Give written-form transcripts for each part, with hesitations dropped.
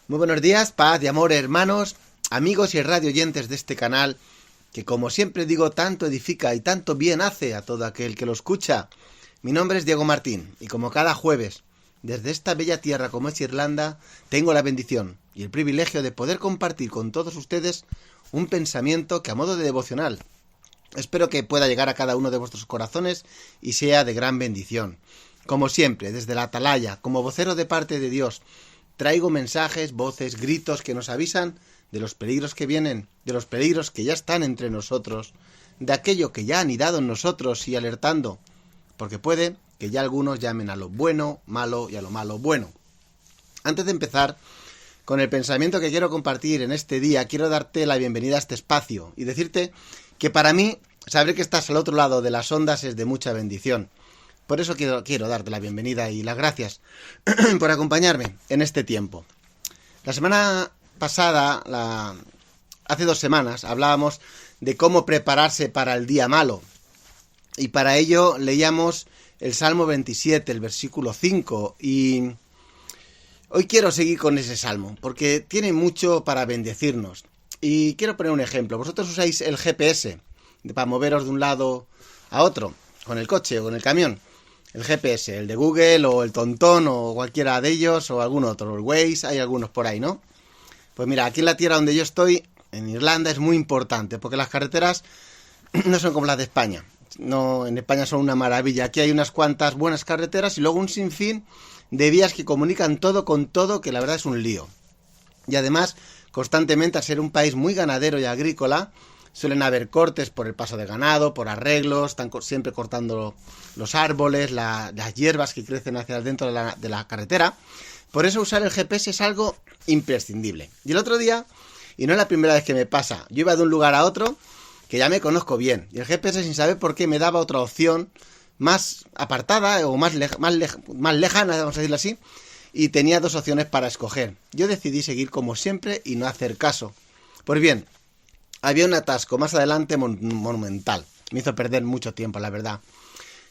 Muy buenos días, paz y amor, hermanos, amigos y radio oyentes de este canal, que como siempre digo, tanto edifica y tanto bien hace a todo aquel que lo escucha. Mi nombre es Diego Martín, y como cada jueves, desde esta bella tierra como es Irlanda, tengo la bendición y el privilegio de poder compartir con todos ustedes un pensamiento que a modo de devocional espero que pueda llegar a cada uno de vuestros corazones y sea de gran bendición. Como siempre, desde la atalaya, como vocero de parte de Dios, traigo mensajes, voces, gritos que nos avisan de los peligros que vienen, de los peligros que ya están entre nosotros, de aquello que ya ha anidado en nosotros y alertando, porque puede que ya algunos llamen a lo bueno malo y a lo malo bueno. Antes de empezar con el pensamiento que quiero compartir en este día, quiero darte la bienvenida a este espacio y decirte que para mí saber que estás al otro lado de las ondas es de mucha bendición. Por eso quiero darte la bienvenida y las gracias por acompañarme en este tiempo. La semana pasada, hace 2 semanas, hablábamos de cómo prepararse para el día malo. Y para ello leíamos el Salmo 27, el versículo 5. Y hoy quiero seguir con ese salmo, porque tiene mucho para bendecirnos. Y quiero poner un ejemplo. Vosotros usáis el GPS para moveros de un lado a otro, con el coche o con el camión. El GPS, el de Google o el Tontón o cualquiera de ellos o algún otro, el Waze, hay algunos por ahí, ¿no? Pues mira, aquí en la tierra donde yo estoy, en Irlanda, es muy importante porque las carreteras no son como las de España. No, en España son una maravilla. Aquí hay unas cuantas buenas carreteras y luego un sinfín de vías que comunican todo con todo, que la verdad es un lío. Y además, constantemente, al ser un país muy ganadero y agrícola, suelen haber cortes por el paso de ganado, por arreglos, están siempre cortando los árboles, las hierbas que crecen hacia dentro de la carretera. Por eso usar el GPS es algo imprescindible. Y el otro día, y no es la primera vez que me pasa, yo iba de un lugar a otro que ya me conozco bien. Y el GPS, sin saber por qué, me daba otra opción más apartada o más lejana, vamos a decirlo así, y tenía 2 opciones para escoger. Yo decidí seguir como siempre y no hacer caso. Pues bien, había un atasco más adelante monumental. Me hizo perder mucho tiempo, la verdad.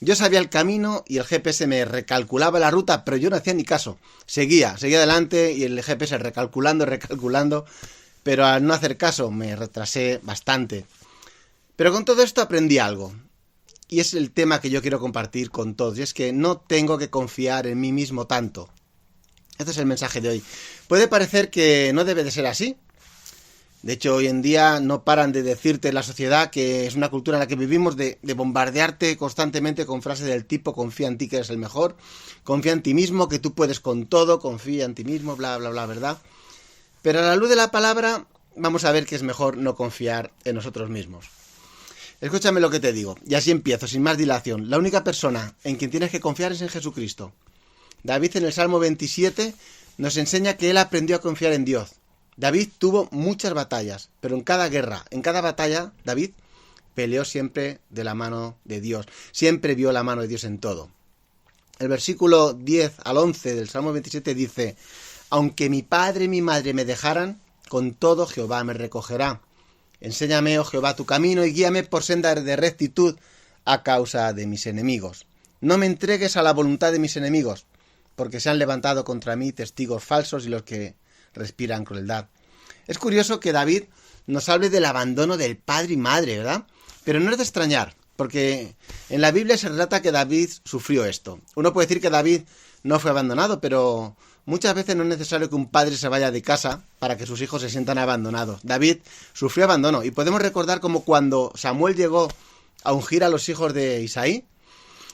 Yo sabía el camino y el GPS me recalculaba la ruta, pero yo no hacía ni caso. Seguía adelante y el GPS recalculando, pero al no hacer caso me retrasé bastante. Pero con todo esto aprendí algo. Y es el tema que yo quiero compartir con todos. Y es que no tengo que confiar en mí mismo tanto. Este es el mensaje de hoy. Puede parecer que no debe de ser así. De hecho, hoy en día no paran de decirte en la sociedad, que es una cultura en la que vivimos, de bombardearte constantemente con frases del tipo: confía en ti que eres el mejor, confía en ti mismo que tú puedes con todo, confía en ti mismo, bla, bla, bla, ¿verdad? Pero a la luz de la palabra vamos a ver que es mejor no confiar en nosotros mismos. Escúchame lo que te digo, y así empiezo, sin más dilación. La única persona en quien tienes que confiar es en Jesucristo. David en el Salmo 27 nos enseña que él aprendió a confiar en Dios. David tuvo muchas batallas, pero en cada guerra, en cada batalla, David peleó siempre de la mano de Dios. Siempre vio la mano de Dios en todo. El versículo 10 al 11 del Salmo 27 dice: aunque mi padre y mi madre me dejaran, con todo Jehová me recogerá. Enséñame, oh Jehová, tu camino y guíame por senda de rectitud a causa de mis enemigos. No me entregues a la voluntad de mis enemigos, porque se han levantado contra mí testigos falsos y los que respiran crueldad. Es curioso que David nos hable del abandono del padre y madre, ¿verdad? Pero no es de extrañar, porque en la Biblia se relata que David sufrió esto. Uno puede decir que David no fue abandonado, pero muchas veces no es necesario que un padre se vaya de casa para que sus hijos se sientan abandonados. David sufrió abandono, y podemos recordar como cuando Samuel llegó a ungir a los hijos de Isaí,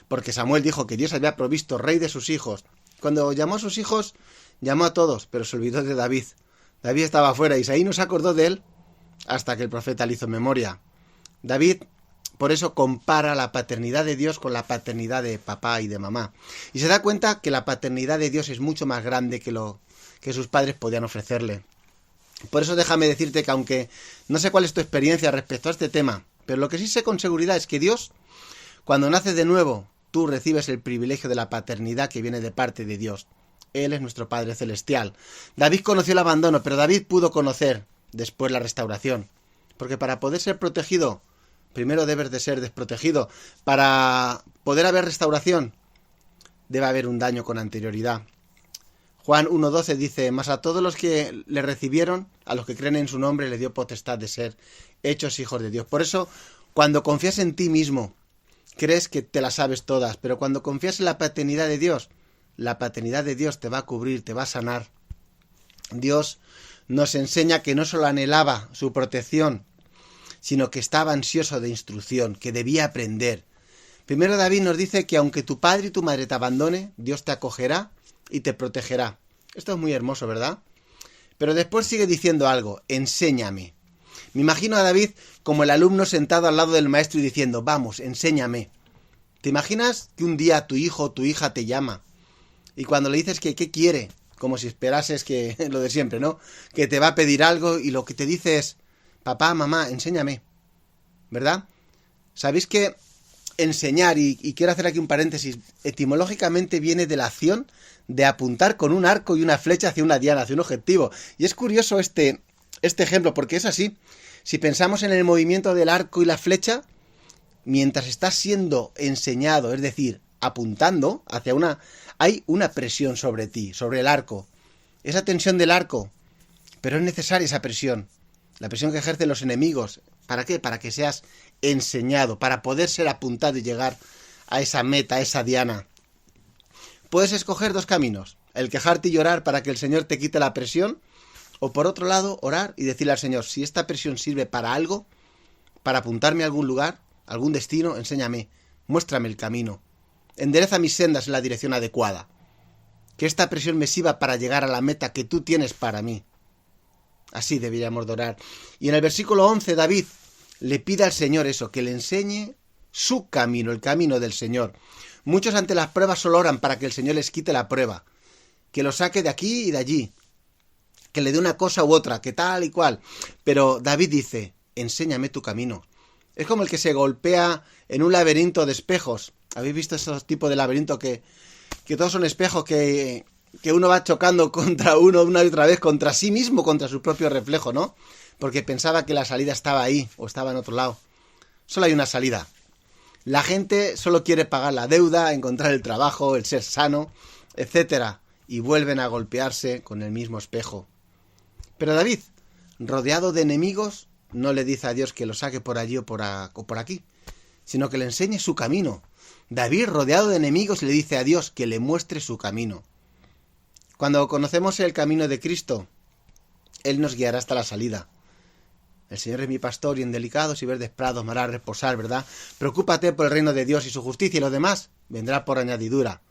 porque Samuel dijo que Dios había provisto rey de sus hijos. Cuando llamó a sus hijos, llamó a todos, pero se olvidó de David. David estaba afuera, y Isaí no se acordó de él hasta que el profeta le hizo memoria. David, por eso, compara la paternidad de Dios con la paternidad de papá y de mamá. Y se da cuenta que la paternidad de Dios es mucho más grande que lo que sus padres podían ofrecerle. Por eso déjame decirte que, aunque no sé cuál es tu experiencia respecto a este tema, pero lo que sí sé con seguridad es que Dios, cuando naces de nuevo, tú recibes el privilegio de la paternidad que viene de parte de Dios. Él es nuestro Padre Celestial. David conoció el abandono, pero David pudo conocer después la restauración. Porque para poder ser protegido, primero debes de ser desprotegido. Para poder haber restauración, debe haber un daño con anterioridad. Juan 1:12 dice, mas a todos los que le recibieron, a los que creen en su nombre, le dio potestad de ser hechos hijos de Dios. Por eso, cuando confías en ti mismo, crees que te las sabes todas, pero cuando confías en la paternidad de Dios, la paternidad de Dios te va a cubrir, te va a sanar. Dios nos enseña que no solo anhelaba su protección, sino que estaba ansioso de instrucción, que debía aprender. Primero David nos dice que aunque tu padre y tu madre te abandone, Dios te acogerá y te protegerá. Esto es muy hermoso, ¿verdad? Pero después sigue diciendo algo, enséñame. Me imagino a David como el alumno sentado al lado del maestro y diciendo, vamos, enséñame. ¿Te imaginas que un día tu hijo o tu hija te llama y cuando le dices que qué quiere, como si esperases que lo de siempre, ¿no? Que te va a pedir algo y lo que te dice es, papá, mamá, enséñame, ¿verdad? ¿Sabéis que enseñar, y quiero hacer aquí un paréntesis, etimológicamente viene de la acción de apuntar con un arco y una flecha hacia una diana, hacia un objetivo? Y es curioso este ejemplo, porque es así. Si pensamos en el movimiento del arco y la flecha, mientras estás siendo enseñado, es decir, apuntando hacia hay una presión sobre ti, sobre el arco. Esa tensión del arco, pero es necesaria esa presión. La presión que ejercen los enemigos. ¿Para qué? Para que seas enseñado, para poder ser apuntado y llegar a esa meta, a esa diana. Puedes escoger dos caminos. El quejarte y llorar para que el Señor te quite la presión, o por otro lado, orar y decirle al Señor, si esta presión sirve para algo, para apuntarme a algún lugar, algún destino, enséñame, muéstrame el camino. Endereza mis sendas en la dirección adecuada. Que esta presión me sirva para llegar a la meta que tú tienes para mí. Así deberíamos de orar. Y en el versículo 11 David le pide al Señor eso, que le enseñe su camino, el camino del Señor. Muchos ante las pruebas solo oran para que el Señor les quite la prueba, que lo saque de aquí y de allí, que le dé una cosa u otra, que tal y cual. Pero David dice, enséñame tu camino. Es como el que se golpea en un laberinto de espejos. ¿Habéis visto esos tipos de laberinto que todos son espejos que uno va chocando contra uno una y otra vez, contra sí mismo, contra su propio reflejo, ¿no? Porque pensaba que la salida estaba ahí o estaba en otro lado. Solo hay una salida. La gente solo quiere pagar la deuda, encontrar el trabajo, el ser sano, etcétera, y vuelven a golpearse con el mismo espejo. Pero David, rodeado de enemigos, no le dice a Dios que lo saque por allí o por aquí, sino que le enseñe su camino. David, rodeado de enemigos, le dice a Dios que le muestre su camino. Cuando conocemos el camino de Cristo, Él nos guiará hasta la salida. El Señor es mi pastor y en delicados y verdes prados me hará reposar, ¿verdad? Preocúpate por el reino de Dios y su justicia y lo demás vendrá por añadidura.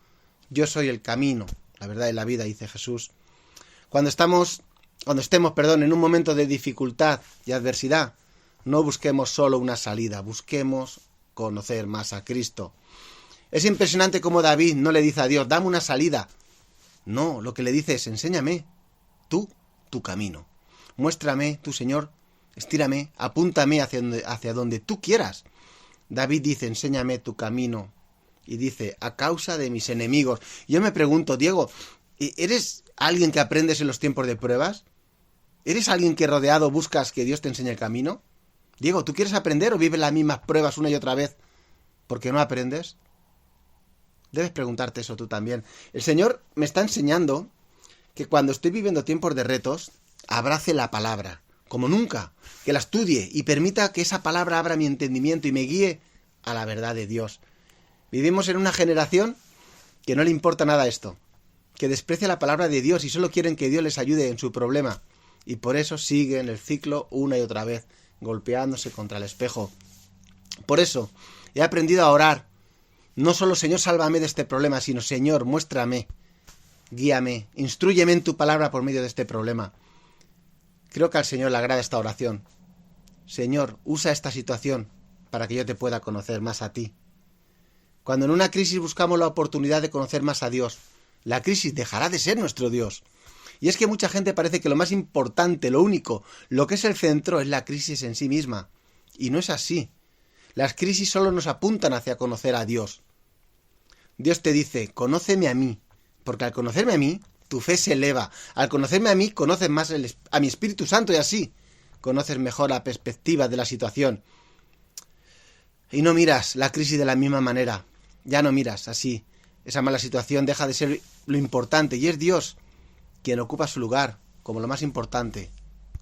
Yo soy el camino, la verdad y la vida, dice Jesús. Cuando estemos, en un momento de dificultad y adversidad, no busquemos solo una salida, busquemos conocer más a Cristo. Es impresionante cómo David no le dice a Dios, dame una salida. No, lo que le dice es, enséñame tú tu camino. Muéstrame, tú Señor, estírame, apúntame hacia donde tú quieras. David dice, enséñame tu camino. Y dice, a causa de mis enemigos. Yo me pregunto, Diego, ¿eres alguien que aprendes en los tiempos de pruebas? ¿Eres alguien que rodeado buscas que Dios te enseñe el camino? Diego, ¿tú quieres aprender o vives las mismas pruebas una y otra vez porque no aprendes? Debes preguntarte eso tú también. El Señor me está enseñando que cuando estoy viviendo tiempos de retos, abrace la palabra, como nunca, que la estudie y permita que esa palabra abra mi entendimiento y me guíe a la verdad de Dios. Vivimos en una generación que no le importa nada esto, que desprecia la palabra de Dios y solo quieren que Dios les ayude en su problema. Y por eso siguen el ciclo una y otra vez, golpeándose contra el espejo. Por eso he aprendido a orar. No solo, Señor, sálvame de este problema, sino, Señor, muéstrame, guíame, instrúyeme en tu palabra por medio de este problema. Creo que al Señor le agrada esta oración. Señor, usa esta situación para que yo te pueda conocer más a ti. Cuando en una crisis buscamos la oportunidad de conocer más a Dios, la crisis dejará de ser nuestro Dios. Y es que mucha gente parece que lo más importante, lo único, lo que es el centro es la crisis en sí misma. Y no es así. Las crisis solo nos apuntan hacia conocer a Dios. Dios te dice, conóceme a mí, porque al conocerme a mí, tu fe se eleva. Al conocerme a mí, conoces más a mi Espíritu Santo y así conoces mejor la perspectiva de la situación. Y no miras la crisis de la misma manera. Ya no miras así. Esa mala situación deja de ser lo importante y es Dios quien ocupa su lugar como lo más importante.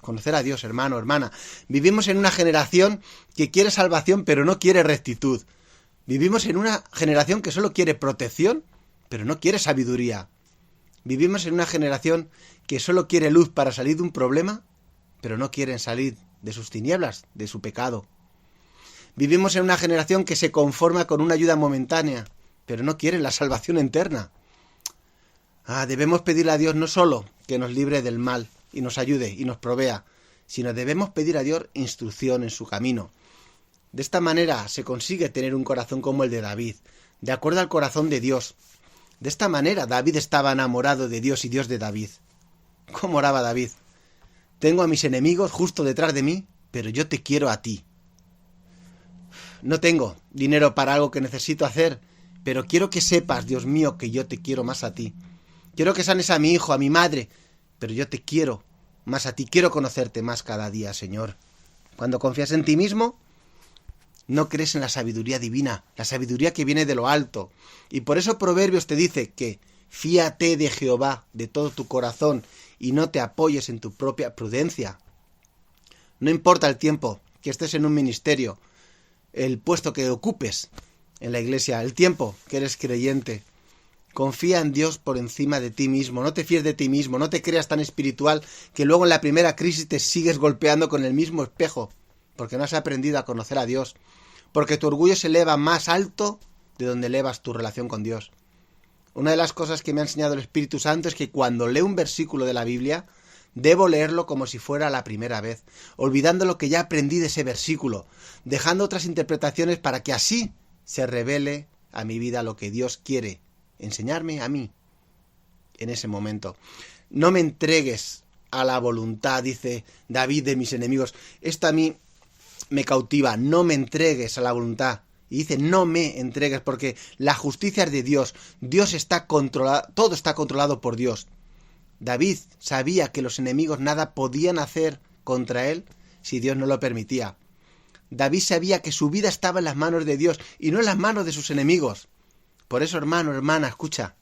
Conocer a Dios, hermano, hermana. Vivimos en una generación que quiere salvación pero no quiere rectitud. Vivimos en una generación que solo quiere protección pero no quiere sabiduría. Vivimos en una generación que solo quiere luz para salir de un problema pero no quieren salir de sus tinieblas, de su pecado. Vivimos en una generación que se conforma con una ayuda momentánea, pero no quiere la salvación eterna. Debemos pedirle a Dios no solo que nos libre del mal y nos ayude y nos provea, sino debemos pedir a Dios instrucción en su camino. De esta manera se consigue tener un corazón como el de David, de acuerdo al corazón de Dios. De esta manera David estaba enamorado de Dios y Dios de David. ¿Cómo oraba David? Tengo a mis enemigos justo detrás de mí, pero yo te quiero a ti. No tengo dinero para algo que necesito hacer, pero quiero que sepas, Dios mío, que yo te quiero más a ti. Quiero que sanes a mi hijo, a mi madre, pero yo te quiero más a ti. Quiero conocerte más cada día, Señor. Cuando confías en ti mismo, no crees en la sabiduría divina, la sabiduría que viene de lo alto. Y por eso Proverbios te dice que fíate de Jehová de todo tu corazón y no te apoyes en tu propia prudencia. No importa el tiempo que estés en un ministerio, el puesto que ocupes en la iglesia, el tiempo que eres creyente. Confía en Dios por encima de ti mismo, no te fíes de ti mismo, no te creas tan espiritual que luego en la primera crisis te sigues golpeando con el mismo espejo, porque no has aprendido a conocer a Dios, porque tu orgullo se eleva más alto de donde elevas tu relación con Dios. Una de las cosas que me ha enseñado el Espíritu Santo es que cuando leo un versículo de la Biblia, debo leerlo como si fuera la primera vez, olvidando lo que ya aprendí de ese versículo, dejando otras interpretaciones para que así se revele a mi vida lo que Dios quiere enseñarme a mí en ese momento. No me entregues a la voluntad, dice David, de mis enemigos. Esto a mí me cautiva. No me entregues a la voluntad. Y dice, no me entregues, porque la justicia es de Dios. Dios está controlado, todo está controlado por Dios. David sabía que los enemigos nada podían hacer contra él si Dios no lo permitía. David sabía que su vida estaba en las manos de Dios y no en las manos de sus enemigos. Por eso, hermano, hermana, escucha,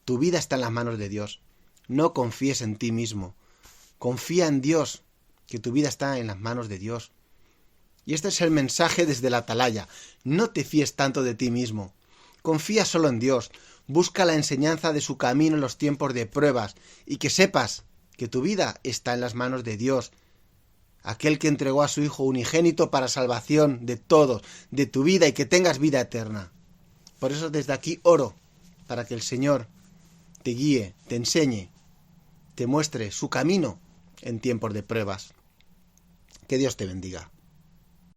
tu vida está en las manos de Dios. No confíes en ti mismo. Confía en Dios, que tu vida está en las manos de Dios. Y este es el mensaje desde la atalaya. No te fíes tanto de ti mismo. Confía solo en Dios. Busca la enseñanza de su camino en los tiempos de pruebas y que sepas que tu vida está en las manos de Dios, aquel que entregó a su Hijo unigénito para salvación de todos, de tu vida y que tengas vida eterna. Por eso desde aquí oro para que el Señor te guíe, te enseñe, te muestre su camino en tiempos de pruebas. Que Dios te bendiga.